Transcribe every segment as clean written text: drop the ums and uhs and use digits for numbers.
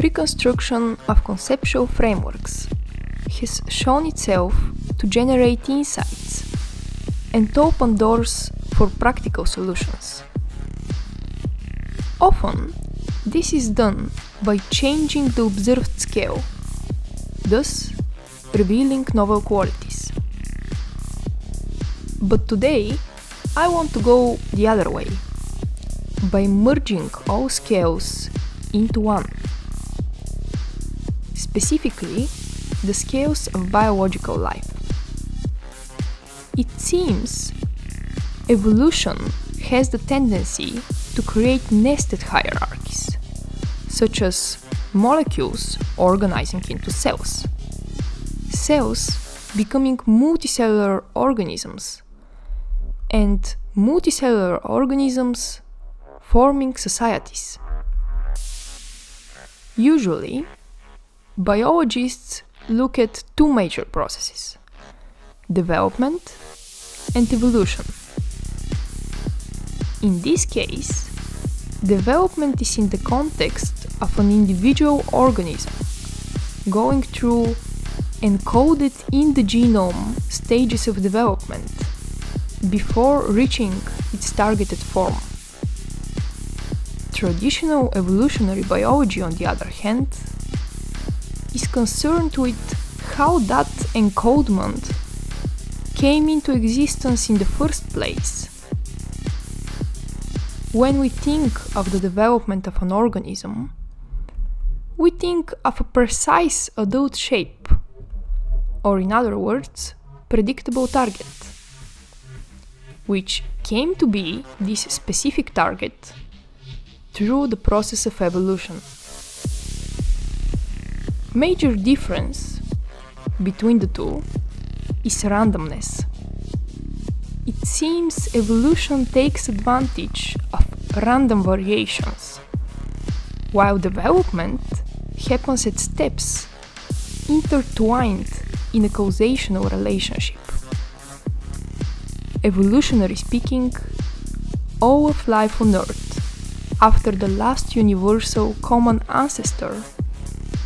reconstruction of conceptual frameworks has shown itself to generate insights and open doors for practical solutions. Often, this is done by changing the observed scale, thus revealing novel qualities. But today, I want to go the other way, by merging all scales into one. Specifically, the scales of biological life. It seems evolution has the tendency to create nested hierarchies, such as molecules organizing into cells, cells becoming multicellular organisms, and multicellular organisms forming societies. Usually, biologists look at two major processes: development and evolution. In this case, development is in the context of an individual organism going through encoded in the genome stages of development before reaching its targeted form. Traditional evolutionary biology, on the other hand, is concerned with how that encodement came into existence in the first place. When we think of the development of an organism, we think of a precise adult shape, or in other words, predictable target, which came to be this specific target through the process of evolution. Major difference between the two is randomness. It seems evolution takes advantage of random variations, while development happens at steps intertwined in a causational relationship. Evolutionary speaking, all of life on Earth, after the last universal common ancestor,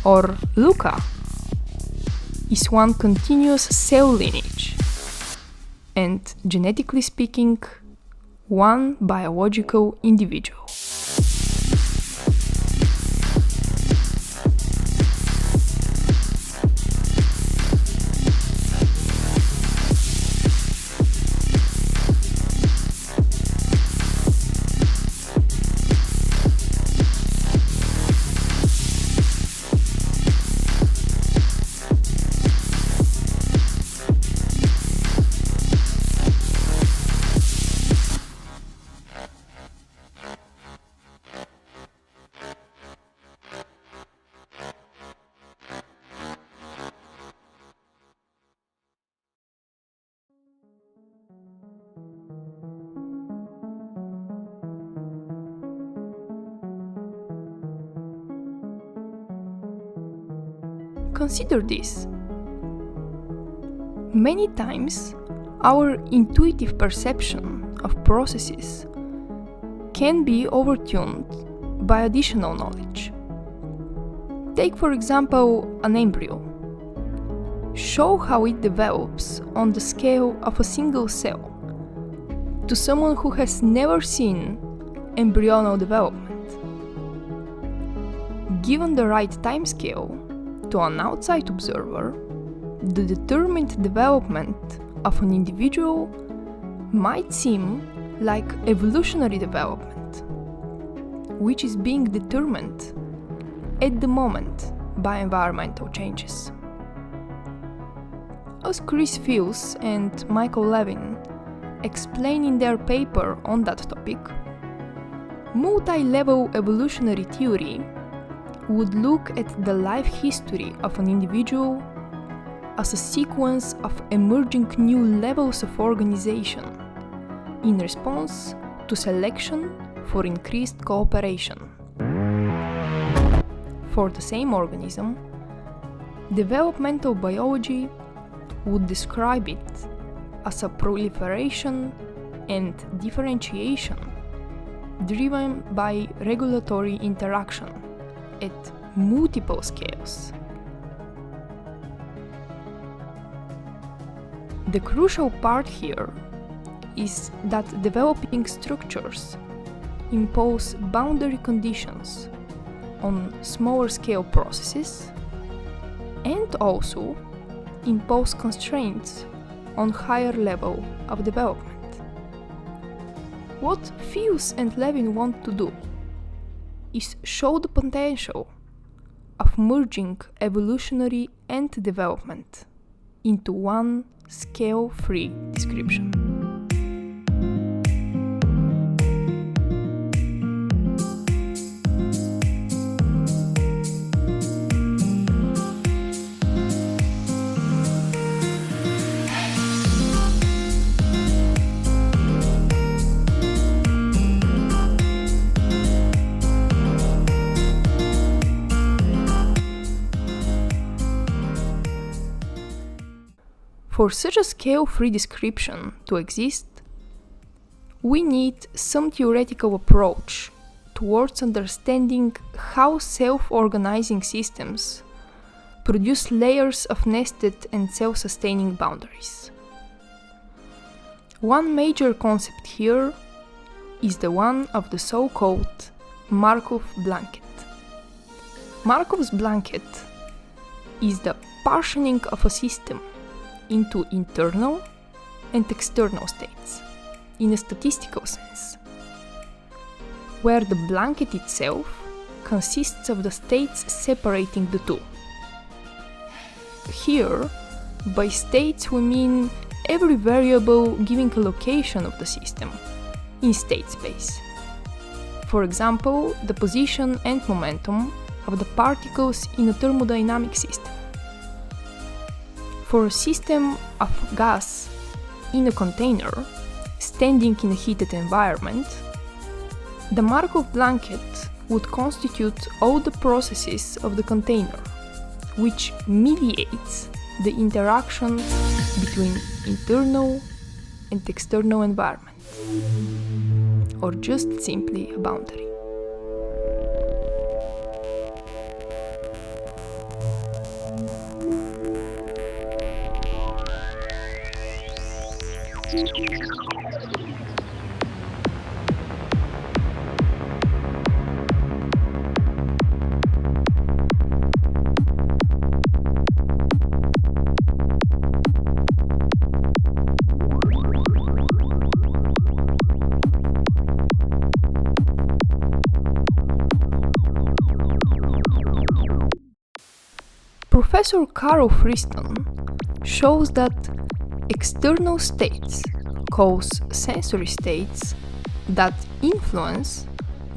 or LUCA, is one continuous cell lineage, and genetically speaking, one biological individual. Consider this. Many times, our intuitive perception of processes can be overtuned by additional knowledge. Take, for example, an embryo. Show how it develops on the scale of a single cell to someone who has never seen embryonal development. Given the right timescale, to an outside observer, the determined development of an individual might seem like evolutionary development, which is being determined at the moment by environmental changes. As Chris Fields and Michael Levin explain in their paper on that topic, multi-level evolutionary theory would look at the life history of an individual as a sequence of emerging new levels of organization in response to selection for increased cooperation. For the same organism, developmental biology would describe it as a proliferation and differentiation driven by regulatory interaction at multiple scales. The crucial part here is that developing structures impose boundary conditions on smaller scale processes and also impose constraints on higher level of development. What Fius and Levin want to do is show the potential of merging evolutionary and development into one scale-free description. For such a scale-free description to exist, we need some theoretical approach towards understanding how self-organizing systems produce layers of nested and self-sustaining boundaries. One major concept here is the one of the so-called Markov blanket. Markov's blanket is the partitioning of a system into internal and external states, in a statistical sense, where the blanket itself consists of the states separating the two. Here, by states we mean every variable giving a location of the system in state space. For example, the position and momentum of the particles in a thermodynamic system. For a system of gas in a container standing in a heated environment, the Markov blanket would constitute all the processes of the container, which mediates the interaction between internal and external environment, or just simply a boundary. Professor Carl Friston shows that external states cause sensory states that influence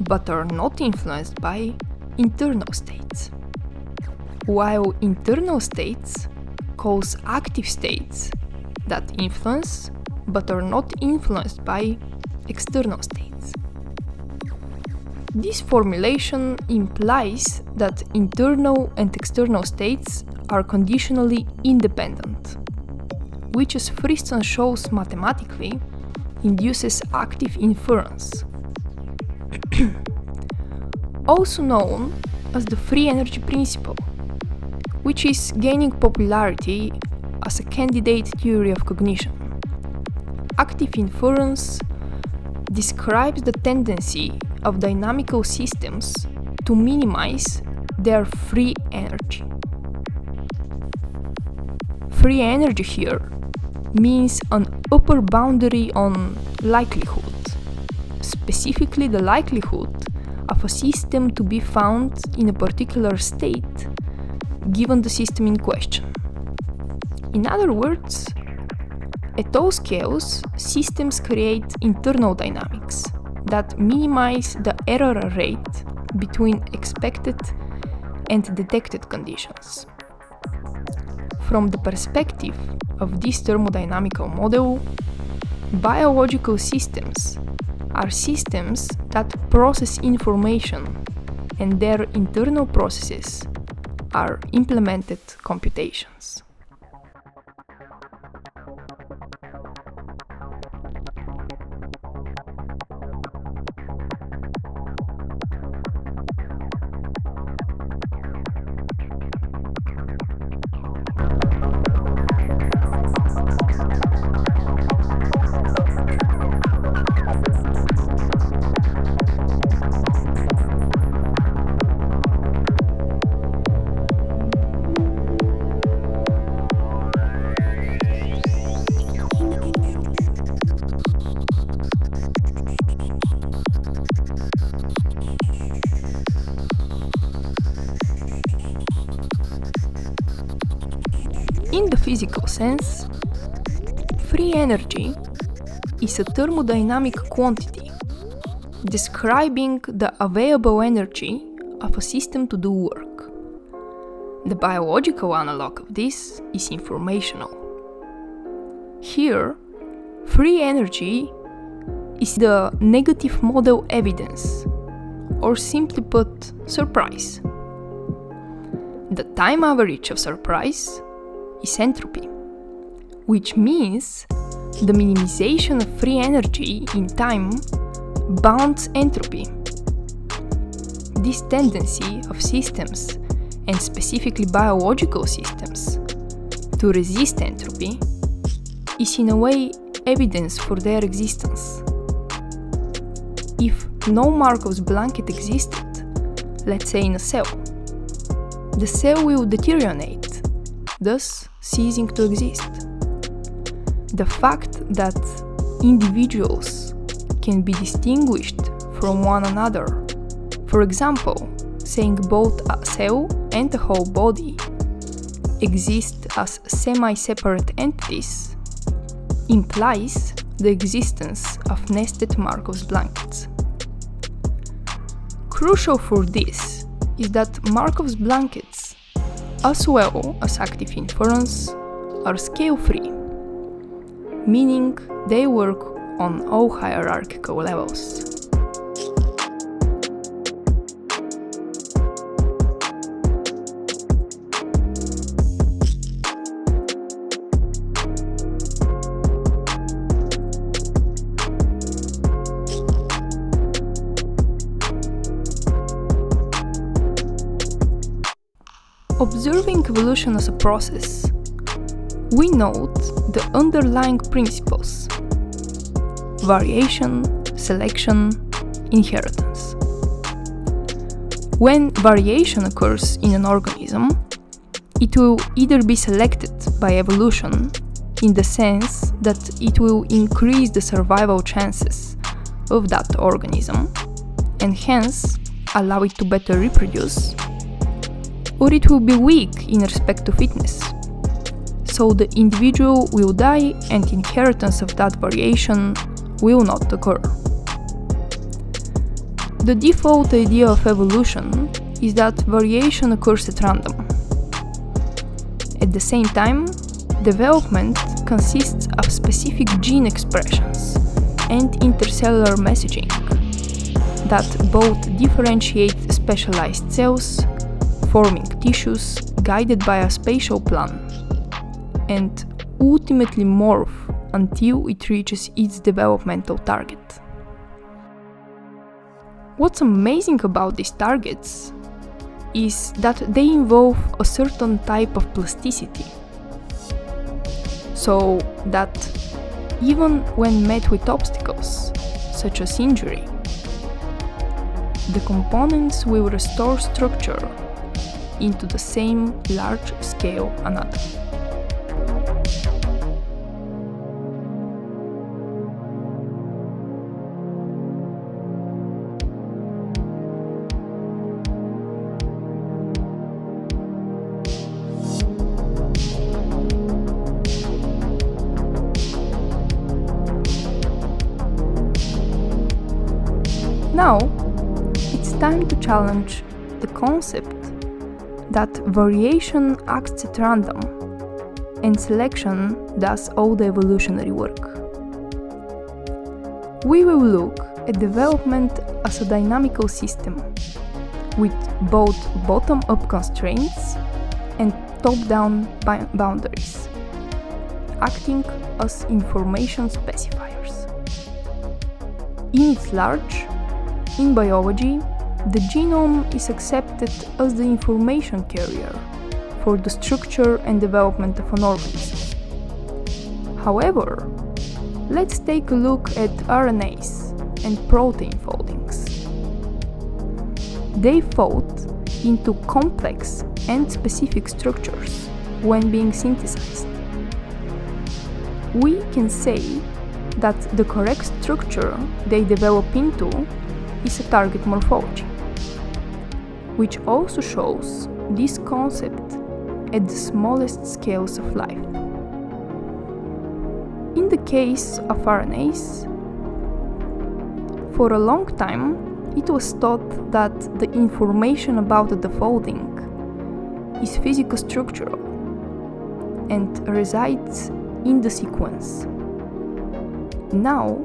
but are not influenced by internal states, while internal states cause active states that influence but are not influenced by external states. This formulation implies that internal and external states are conditionally independent, which, as Friston shows mathematically, induces active inference, also known as the free energy principle, which is gaining popularity as a candidate theory of cognition. Active inference describes the tendency of dynamical systems to minimize their free energy. Free energy here means an upper boundary on likelihood, specifically the likelihood of a system to be found in a particular state given the system in question. In other words, at all scales, systems create internal dynamics that minimize the error rate between expected and detected conditions. From the perspective of this thermodynamical model, biological systems are systems that process information, and their internal processes are implemented computations. In the physical sense, free energy is a thermodynamic quantity describing the available energy of a system to do work. The biological analog of this is informational. Here, free energy is the negative model evidence, or simply put, surprise. The time average of surprise is entropy, which means the minimization of free energy in time bounds entropy. This tendency of systems, and specifically biological systems, to resist entropy is in a way evidence for their existence. If no Markov's blanket existed, let's say in a cell, the cell will deteriorate, thus ceasing to exist. The fact that individuals can be distinguished from one another, for example, saying both a cell and a whole body exist as semi-separate entities, implies the existence of nested Markov's blankets. Crucial for this is that Markov's blankets, as well as active inference, are scale-free, meaning they work on all hierarchical levels. Observing evolution as a process, we note the underlying principles: variation, selection, inheritance. When variation occurs in an organism, it will either be selected by evolution, in the sense that it will increase the survival chances of that organism, and hence allow it to better reproduce, or it will be weak in respect to fitness, so the individual will die and inheritance of that variation will not occur. The default idea of evolution is that variation occurs at random. At the same time, development consists of specific gene expressions and intercellular messaging that both differentiate specialized cells, forming tissues guided by a spatial plan, and ultimately morph until it reaches its developmental target. What's amazing about these targets is that they involve a certain type of plasticity, so that even when met with obstacles, such as injury, the components will restore structure into the same large-scale anatomy. Now, it's time to challenge the concept that variation acts at random and selection does all the evolutionary work. We will look at development as a dynamical system with both bottom-up constraints and top-down boundaries, acting as information specifiers. In its large, in biology, the genome is accepted as the information carrier for the structure and development of an organism. However, let's take a look at RNAs and protein foldings. They fold into complex and specific structures when being synthesized. We can say that the correct structure they develop into is a target morphology, which also shows this concept at the smallest scales of life. In the case of RNAs, for a long time it was thought that the information about the folding is physicostructural and resides in the sequence. Now,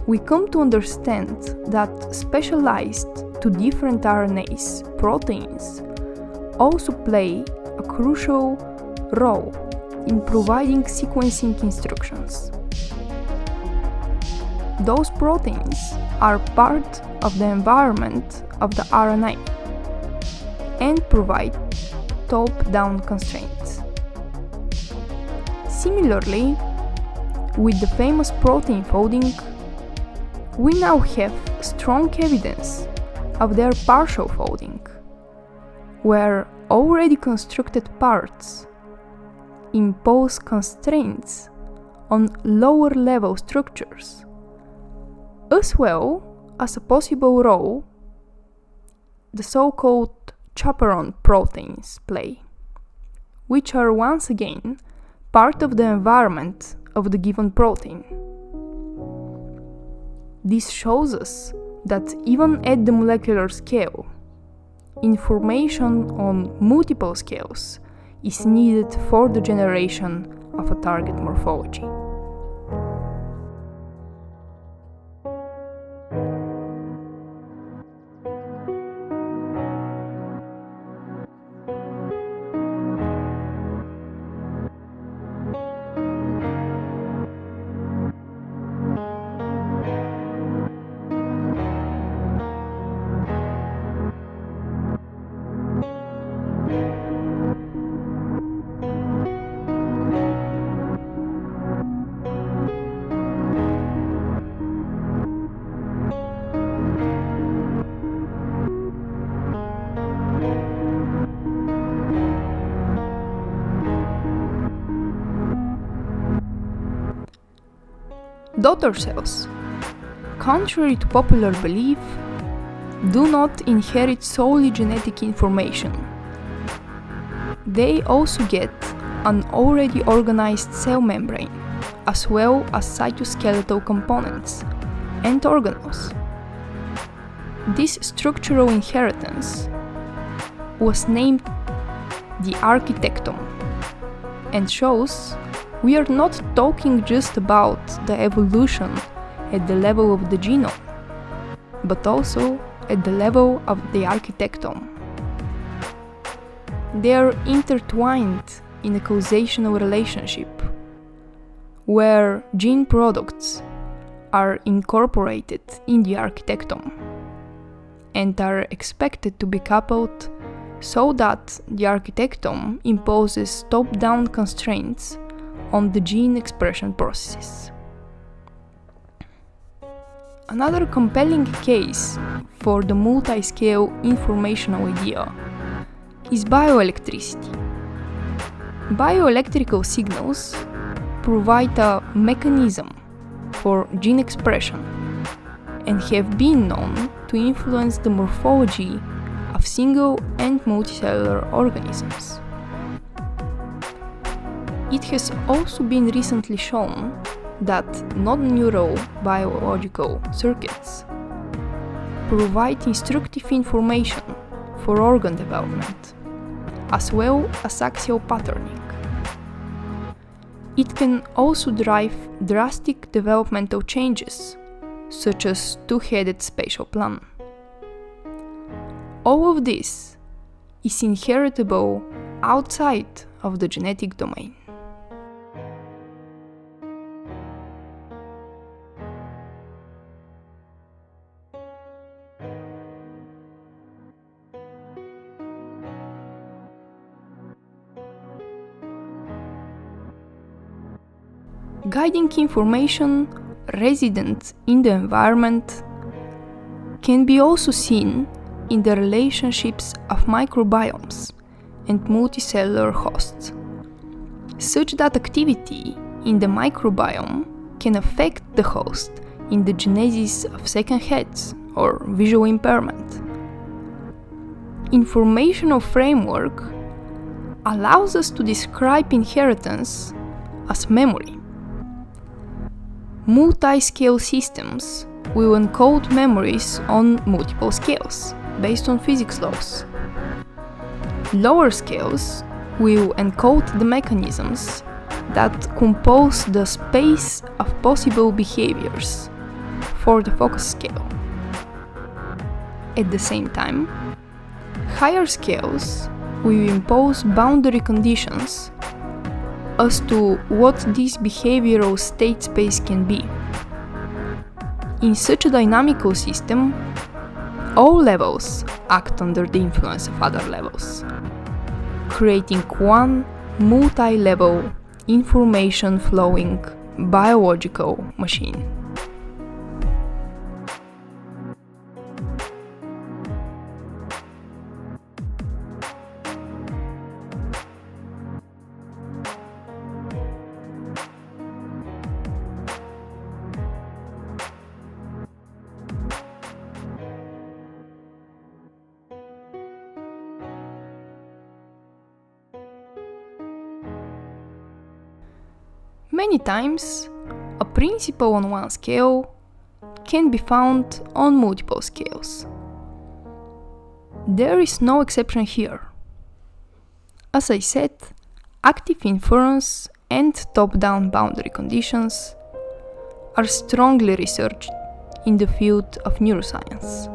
we come to understand that specialized to different RNAs, proteins, also play a crucial role in providing sequencing instructions. Those proteins are part of the environment of the RNA and provide top-down constraints. Similarly, with the famous protein folding, we now have strong evidence of their partial folding, where already constructed parts impose constraints on lower level structures, as well as a possible role the so-called chaperone proteins play, which are once again part of the environment of the given protein. This shows us that even at the molecular scale, information on multiple scales is needed for the generation of a target morphology. Daughter cells, contrary to popular belief, do not inherit solely genetic information. They also get an already organized cell membrane, as well as cytoskeletal components and organelles. This structural inheritance was named the architectome and shows we are not talking just about the evolution at the level of the genome, but also at the level of the architectome. They are intertwined in a causational relationship, where gene products are incorporated in the architectome and are expected to be coupled so that the architectome imposes top-down constraints on the gene expression processes. Another compelling case for the multi-scale informational idea is bioelectricity. Bioelectrical signals provide a mechanism for gene expression and have been known to influence the morphology of single and multicellular organisms. It has also been recently shown that non-neural biological circuits provide instructive information for organ development, as well as axial patterning. It can also drive drastic developmental changes, such as two-headed spatial plan. All of this is inheritable outside of the genetic domain. Guiding information resident in the environment can be also seen in the relationships of microbiomes and multicellular hosts, such that activity in the microbiome can affect the host in the genesis of second heads or visual impairment. Informational framework allows us to describe inheritance as memory. Multi-scale systems will encode memories on multiple scales, based on physics laws. Lower scales will encode the mechanisms that compose the space of possible behaviors for the focus scale. At the same time, higher scales will impose boundary conditions as to what this behavioral state space can be. In such a dynamical system, all levels act under the influence of other levels, creating one multi-level information-flowing biological machine. Many times, a principle on one scale can be found on multiple scales. There is no exception here. As I said, active inference and top-down boundary conditions are strongly researched in the field of neuroscience.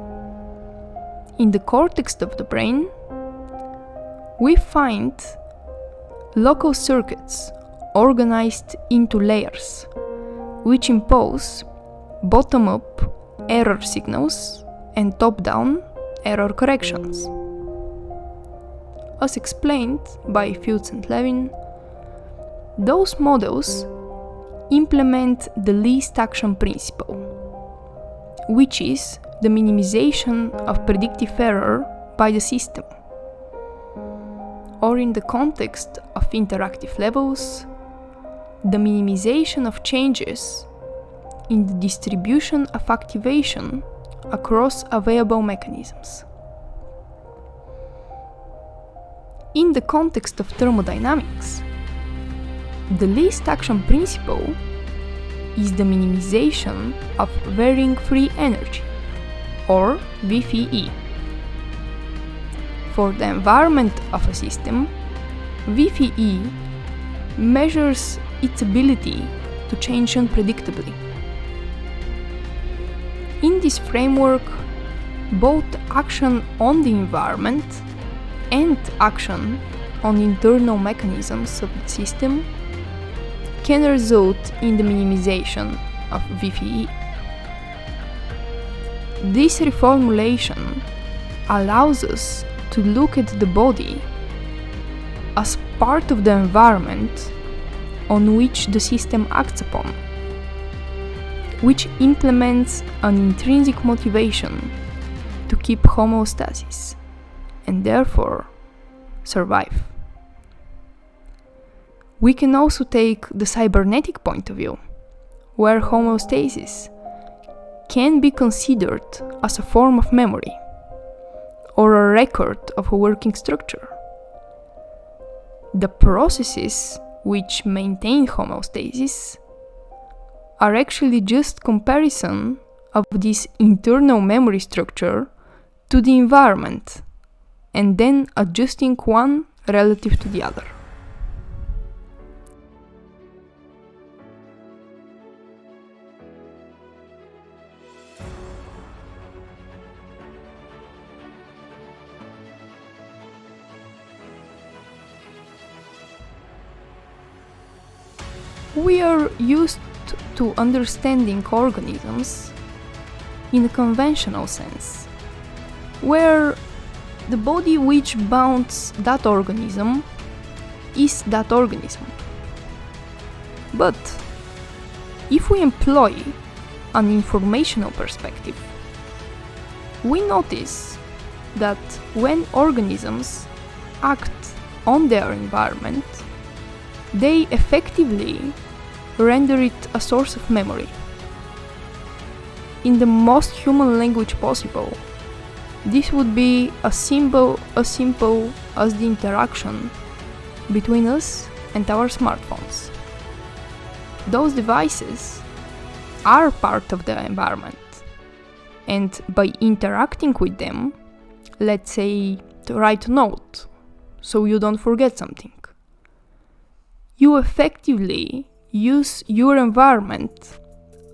In the cortex of the brain, we find local circuits organized into layers, which impose bottom-up error signals and top-down error corrections. As explained by Fields and Levin, those models implement the least action principle, which is the minimization of predictive error by the system, or in the context of interactive levels, the minimization of changes in the distribution of activation across available mechanisms. In the context of thermodynamics, the least action principle is the minimization of varying free energy, or VFE. For the environment of a system, VFE measures its ability to change unpredictably. In this framework, both action on the environment and action on internal mechanisms of the system can result in the minimization of VFE. This reformulation allows us to look at the body as part of the environment on which the system acts upon, which implements an intrinsic motivation to keep homeostasis and therefore survive. We can also take the cybernetic point of view, where homeostasis can be considered as a form of memory or a record of a working structure. The processes which maintain homeostasis are actually just comparison of this internal memory structure to the environment and then adjusting one relative to the other. We are used to understanding organisms in a conventional sense, where the body which bounds that organism is that organism. But if we employ an informational perspective, we notice that when organisms act on their environment, they effectively render it a source of memory. In the most human language possible, this would be as simple as the interaction between us and our smartphones. Those devices are part of the environment, and by interacting with them, let's say to write a note so you don't forget something, you effectively use your environment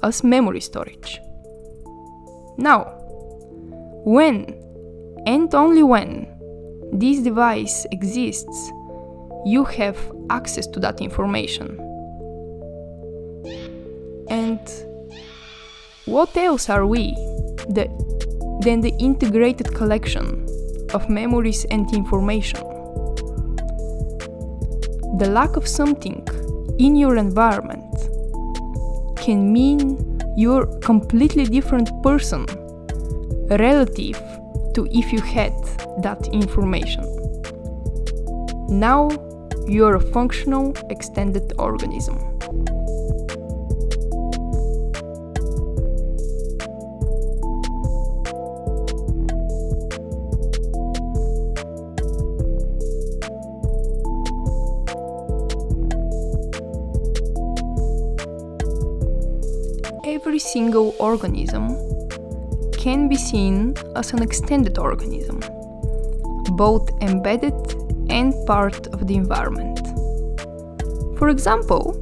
as memory storage. Now, when and only when this device exists, you have access to that information. And what else are we than the integrated collection of memories and information? The lack of something in your environment can mean you're a completely different person relative to if you had that information. Now you're a functional extended organism. Every single organism can be seen as an extended organism, both embedded and part of the environment. For example,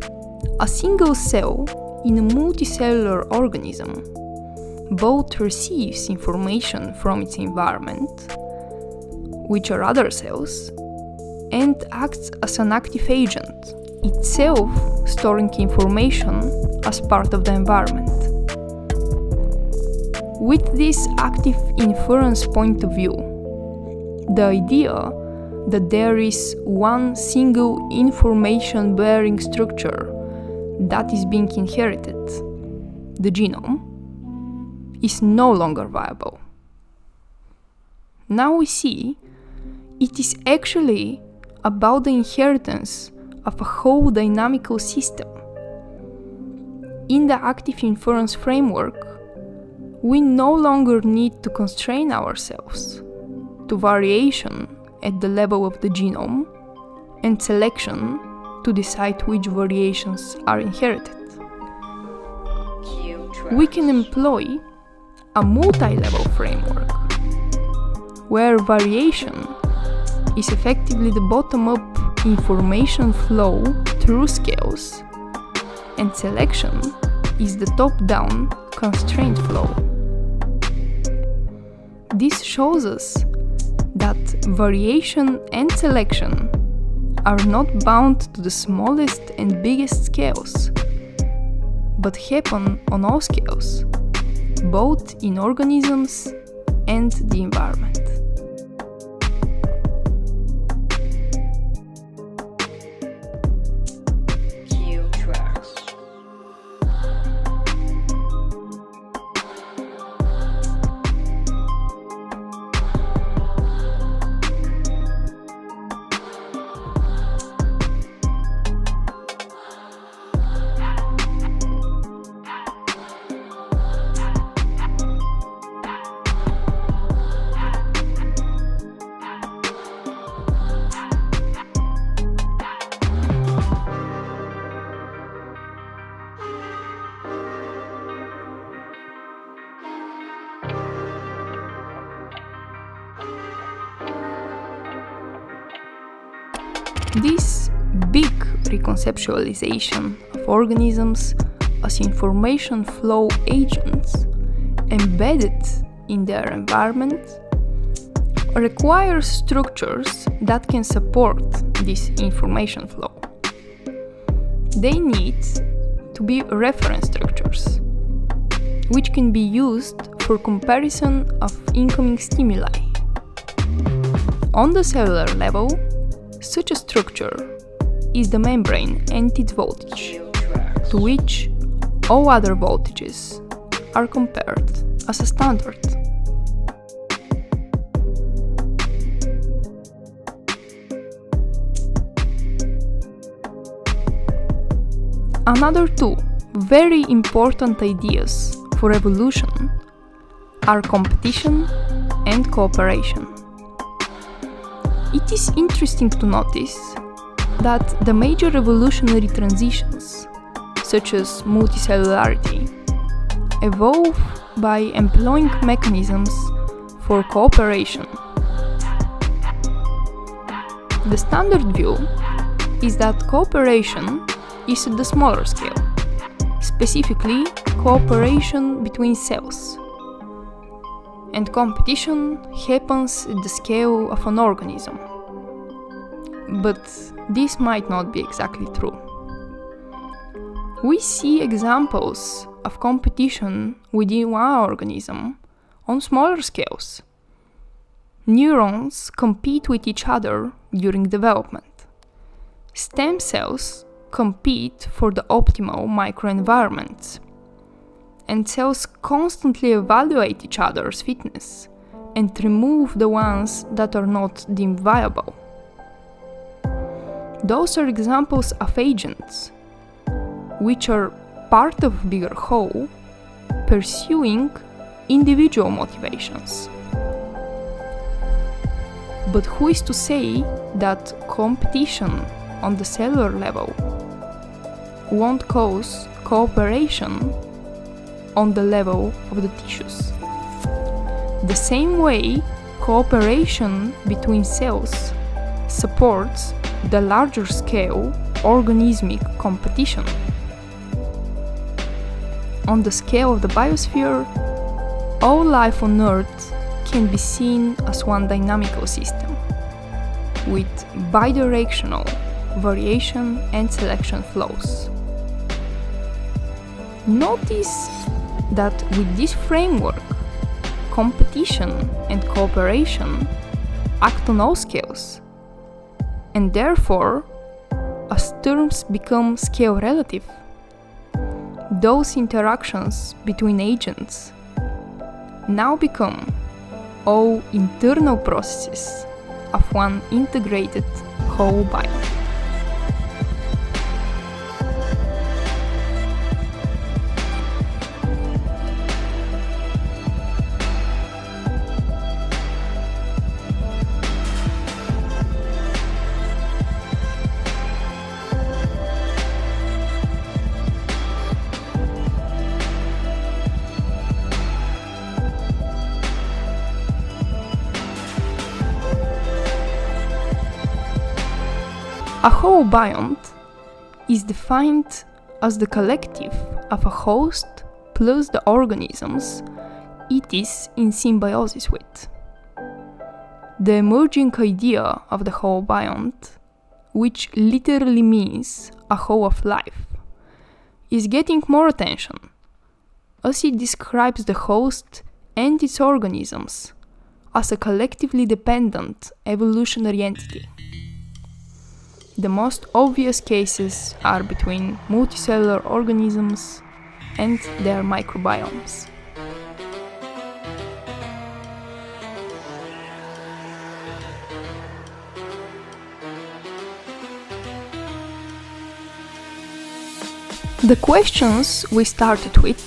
a single cell in a multicellular organism both receives information from its environment, which are other cells, and acts as an active agent, itself storing information as part of the environment. With this active inference point of view, the idea that there is one single information-bearing structure that is being inherited, the genome, is no longer viable. Now we see it is actually about the inheritance of a whole dynamical system. In the active inference framework, we no longer need to constrain ourselves to variation at the level of the genome and selection to decide which variations are inherited. We can employ a multi-level framework where variation is effectively the bottom-up information flow through scales, and selection is the top-down constraint flow. This shows us that variation and selection are not bound to the smallest and biggest scales, but happen on all scales, both in organisms and the environment. This big reconceptualization of organisms as information flow agents embedded in their environment requires structures that can support this information flow. They need to be reference structures, which can be used for comparison of incoming stimuli. On the cellular level, such a structure is the membrane and its voltage, to which all other voltages are compared as a standard. Another two very important ideas for evolution are competition and cooperation. It is interesting to notice that the major evolutionary transitions, such as multicellularity, evolve by employing mechanisms for cooperation. The standard view is that cooperation is at the smaller scale, specifically cooperation between cells, and competition happens at the scale of an organism. But this might not be exactly true. We see examples of competition within one organism on smaller scales. Neurons compete with each other during development. Stem cells compete for the optimal microenvironments. And cells constantly evaluate each other's fitness and remove the ones that are not deemed viable. Those are examples of agents, which are part of a bigger whole, pursuing individual motivations. But who is to say that competition on the cellular level won't cause cooperation on the level of the tissues? The same way cooperation between cells supports the larger scale organismic competition. On the scale of the biosphere, all life on Earth can be seen as one dynamical system, with bidirectional variation and selection flows. Notice that with this framework, competition and cooperation act on all scales, and therefore, as terms become scale relative, those interactions between agents now become all internal processes of one integrated whole biome. A whole biome is defined as the collective of a host plus the organisms it is in symbiosis with. The emerging idea of the whole biome, which literally means a whole of life, is getting more attention, as it describes the host and its organisms as a collectively dependent evolutionary entity. The most obvious cases are between multicellular organisms and their microbiomes. The questions we started with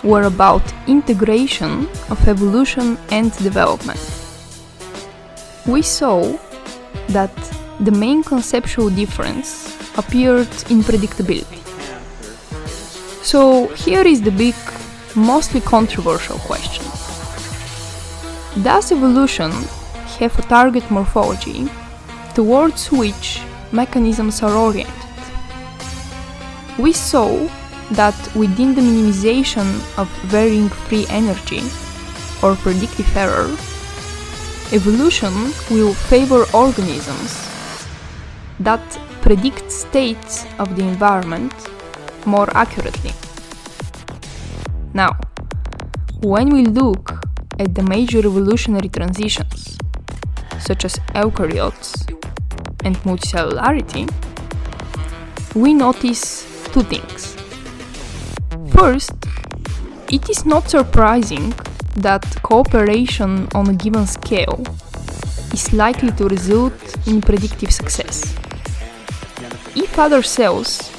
were about integration of evolution and development. We saw that the main conceptual difference appeared in predictability. So here is the big, mostly controversial question. Does evolution have a target morphology towards which mechanisms are oriented? We saw that within the minimization of varying free energy, or predictive error, evolution will favor organisms that predict states of the environment more accurately. Now, when we look at the major evolutionary transitions, such as eukaryotes and multicellularity, we notice two things. First, it is not surprising that cooperation on a given scale is likely to result in predictive success. If other cells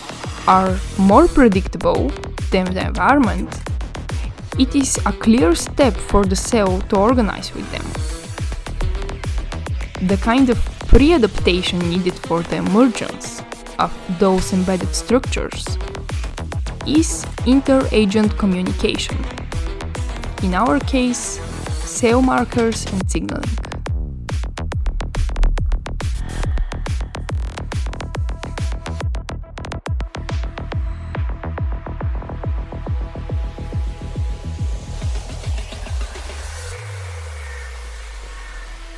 are more predictable than the environment, it is a clear step for the cell to organize with them. The kind of pre-adaptation needed for the emergence of those embedded structures is inter-agent communication. In our case, cell markers and signaling.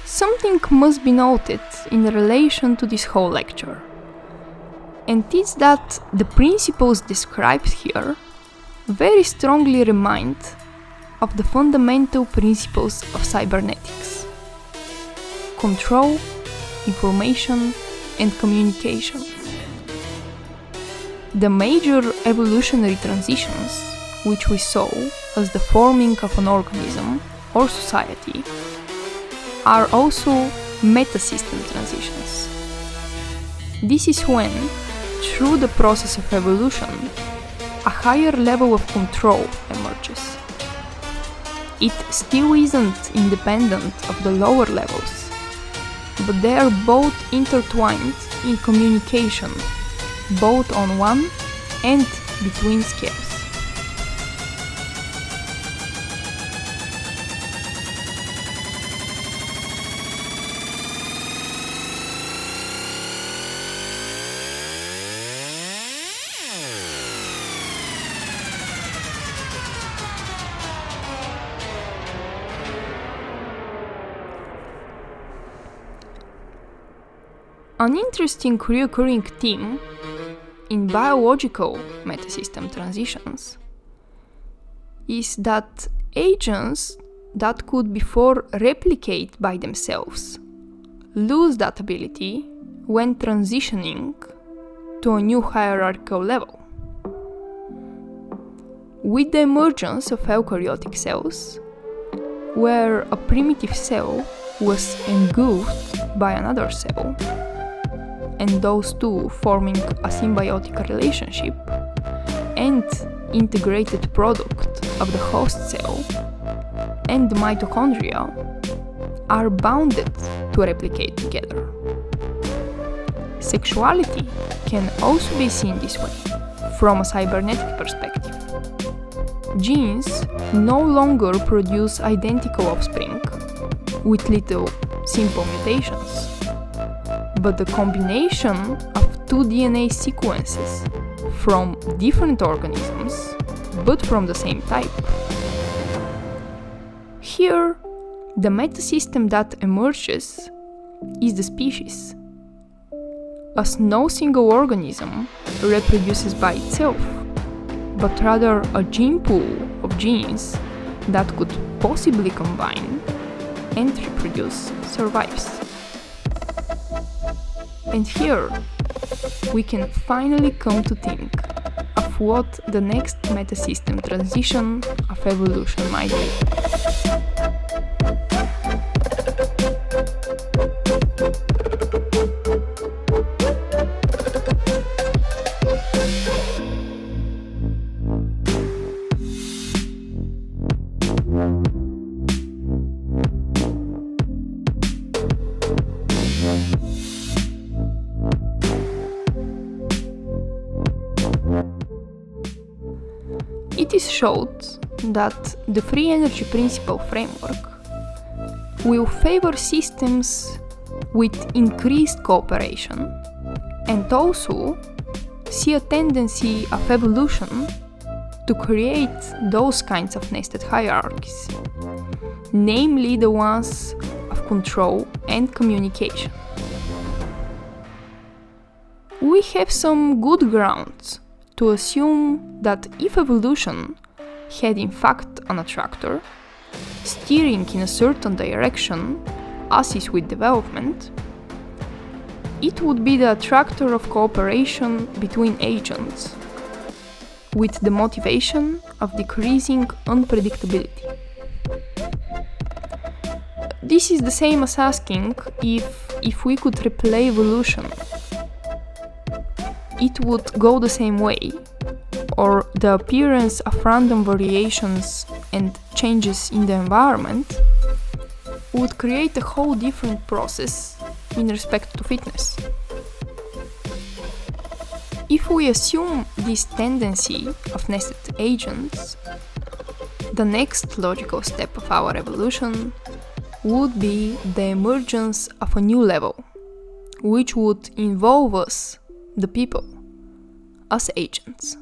Something must be noted in relation to this whole lecture, and it's that the principles described here very strongly remind of the fundamental principles of cybernetics: control, information, and communication. The major evolutionary transitions which we saw as the forming of an organism or society are also meta-system transitions. This is when, through the process of evolution, a higher level of control emerges. It still isn't independent of the lower levels, but they are both intertwined in communication, both on one and between scales. An interesting recurring theme in biological metasystem transitions is that agents that could before replicate by themselves lose that ability when transitioning to a new hierarchical level. With the emergence of eukaryotic cells, where a primitive cell was engulfed by another cell, and those two forming a symbiotic relationship and integrated product of the host cell and the mitochondria are bounded to replicate together. Sexuality can also be seen this way from a cybernetic perspective. Genes no longer produce identical offspring with little simple mutations, but the combination of two DNA sequences from different organisms, but from the same type. Here, the metasystem that emerges is the species, as no single organism reproduces by itself, but rather a gene pool of genes that could possibly combine and reproduce survives. And here, we can finally come to think of what the next metasystem transition of evolution might be. It is showed that the free energy principle framework will favor systems with increased cooperation and also see a tendency of evolution to create those kinds of nested hierarchies, namely the ones of control and communication. We have some good grounds to assume that if evolution had in fact an attractor, steering in a certain direction, as is with development, it would be the attractor of cooperation between agents, with the motivation of decreasing unpredictability. This is the same as asking if we could replay evolution, it would go the same way, or the appearance of random variations and changes in the environment would create a whole different process in respect to fitness. If we assume this tendency of nested agents, the next logical step of our evolution would be the emergence of a new level, which would involve us, the people, as agents.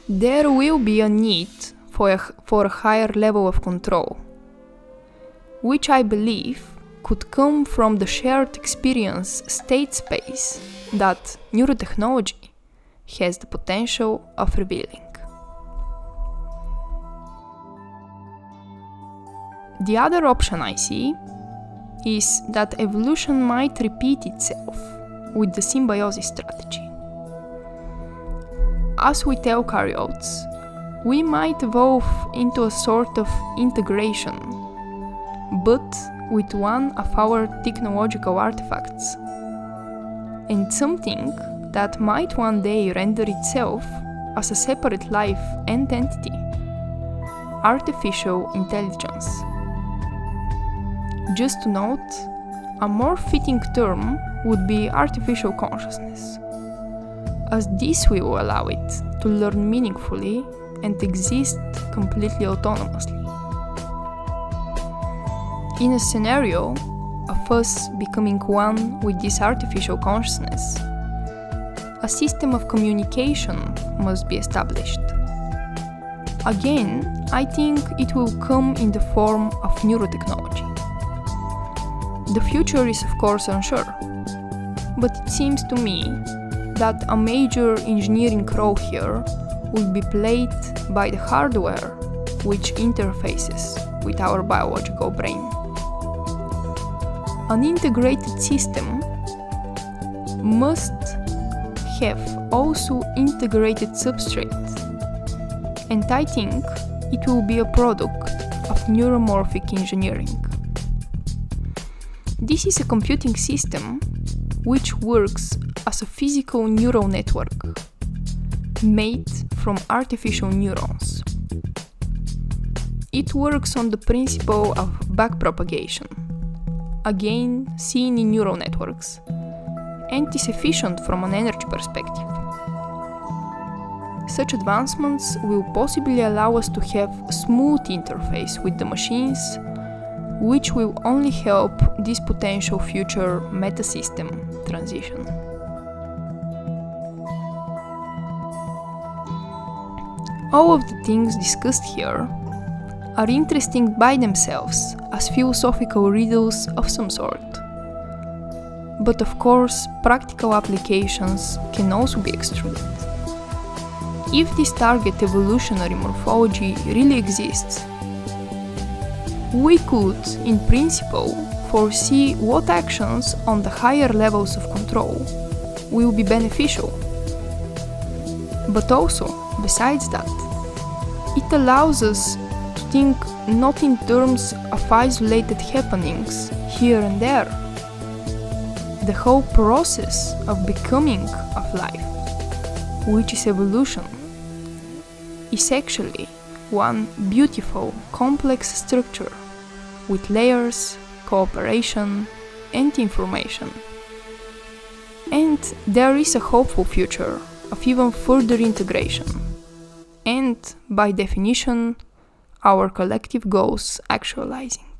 There will be a need for a higher level of control, which I believe could come from the shared experience state space that neurotechnology has the potential of revealing. The other option I see is that evolution might repeat itself with the symbiosis strategy. As with eukaryotes, we might evolve into a sort of integration, but with one of our technological artifacts, and something that might one day render itself as a separate life and entity: artificial intelligence. Just to note, a more fitting term would be artificial consciousness, as this will allow it to learn meaningfully and exist completely autonomously. In a scenario of us becoming one with this artificial consciousness, a system of communication must be established. Again, I think it will come in the form of neurotechnology. The future is of course unsure, but it seems to me that a major engineering role here will be played by the hardware which interfaces with our biological brain. An integrated system must have also integrated substrate, and I think it will be a product of neuromorphic engineering. This is a computing system which works as a physical neural network made from artificial neurons. It works on the principle of backpropagation, again seen in neural networks, and is efficient from an energy perspective. Such advancements will possibly allow us to have a smooth interface with the machines, which will only help this potential future metasystem transition. All of the things discussed here are interesting by themselves as philosophical riddles of some sort. But of course, practical applications can also be extruded. If this target evolutionary morphology really exists, we could, in principle, foresee what actions on the higher levels of control will be beneficial. But also, besides that, it allows us to think not in terms of isolated happenings here and there. The whole process of becoming of life, which is evolution, is actually one beautiful, complex structure with layers, cooperation, and information. And there is a hopeful future of even further integration, and, by definition, our collective goals actualizing.